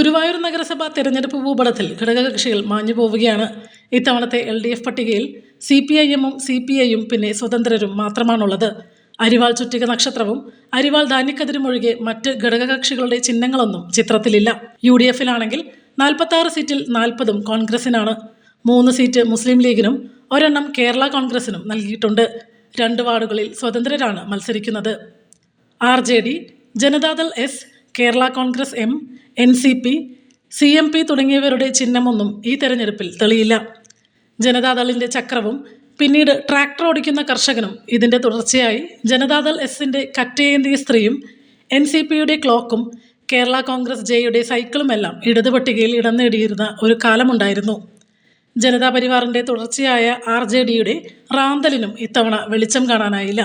ഗുരുവായൂർ നഗരസഭാ തെരഞ്ഞെടുപ്പ് ഭൂപടത്തിൽ ഘടകകക്ഷികൾ മാഞ്ഞു പോവുകയാണ്. ഇത്തവണത്തെ LDF പട്ടികയിൽ CPIM-ഉം CPI-യും പിന്നെ സ്വതന്ത്രരും മാത്രമാണുള്ളത്. അരിവാൾ ചുറ്റിക നക്ഷത്രവും അരിവാൾ ധാന്യക്കതിരും ഒഴികെ മറ്റ് ഘടകകക്ഷികളുടെ ചിഹ്നങ്ങളൊന്നും ചിത്രത്തിലില്ല. UDF-ലാണെങ്കിൽ 46 സീറ്റിൽ 40 കോൺഗ്രസിനാണ്. 3 സീറ്റ് മുസ്ലിം ലീഗിനും ഒരെണ്ണം കേരള കോൺഗ്രസിനും നൽകിയിട്ടുണ്ട്. 2 വാർഡുകളിൽ സ്വതന്ത്രരാണ് മത്സരിക്കുന്നത്. RJD, Janata Dal S, Kerala Congress M, NCP, CMP തുടങ്ങിയവരുടെ ചിഹ്നമൊന്നും ഈ തെരഞ്ഞെടുപ്പിൽ തെളിയില്ല. ജനതാദളിൻ്റെ ചക്രവും പിന്നീട് ട്രാക്ടർ ഓടിക്കുന്ന കർഷകനും ഇതിൻ്റെ തുടർച്ചയായി ജനതാദൾ S-ൻ്റെ കറ്റയേന്തിയ സ്ത്രീയും NCP-യുടെ ക്ലോക്കും കേരള കോൺഗ്രസ് J-യുടെ സൈക്കിളുമെല്ലാം ഇടത് പട്ടികയിൽ ഇടം നേടിയിരുന്ന ഒരു കാലമുണ്ടായിരുന്നു. ജനതാ പരിവാറിൻ്റെ തുടർച്ചയായ RJD-യുടെ റാന്തലിനും ഇത്തവണ വെളിച്ചം കാണാനായില്ല.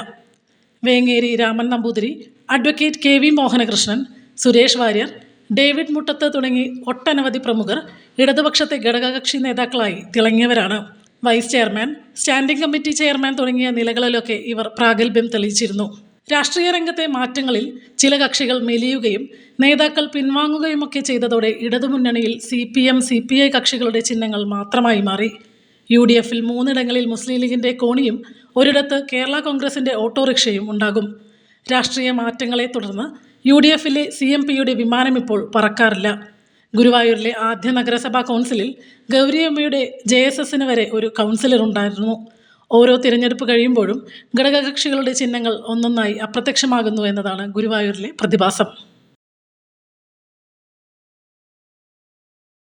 Vengeri Raman Namboothiri, advocate KV Mohanakrishnan, Suresh Variar, David Muttath തുടങ്ങി ഒട്ടനവധി പ്രമുഖർ ഇടതുപക്ഷത്തെ ഘടകകക്ഷി നേതാക്കളായി തിളങ്ങിയവരാണ്. Vice chairman, standing committee chairman തുടങ്ങിയ നിലകളിലൊക്കെ ഇവർ പ്രാഗൽഭ്യം തെളിയിച്ചിരുന്നു. രാഷ്ട്രീയ രംഗത്തെ മാറ്റങ്ങളിൽ ചില കക്ഷികൾ മെലിയുകയും നേതാക്കൾ പിൻവാങ്ങുകയുമൊക്കെ ചെയ്തതോടെ ഇടതുമുന്നണിയിൽ CPM, CPI കക്ഷികളുടെ ചിഹ്നങ്ങൾ മാത്രമായി മാറി. UDF-ൽ 3 ഇടങ്ങളിൽ മുസ്ലിം ലീഗിൻ്റെ കോണിയും ഒരിടത്ത് കേരള കോൺഗ്രസിൻ്റെ ഓട്ടോറിക്ഷയും ഉണ്ടാകും. രാഷ്ട്രീയ മാറ്റങ്ങളെ തുടർന്ന് UDF-ലെ CMP-യുടെ വിമാനം ഇപ്പോൾ പറക്കാറില്ല. ഗുരുവായൂരിലെ ആദ്യ നഗരസഭാ കൗൺസിലിൽ ഗൗരിയമ്മയുടെ JSS-ന് വരെ ഒരു കൗൺസിലർ ഉണ്ടായിരുന്നു. ഓരോ തിരഞ്ഞെടുപ്പ് കഴിയുമ്പോഴും ഘടകകക്ഷികളുടെ ചിഹ്നങ്ങൾ ഒന്നൊന്നായി അപ്രത്യക്ഷമാകുന്നു എന്നതാണ് ഗുരുവായൂരിലെ പ്രതിഭാസം.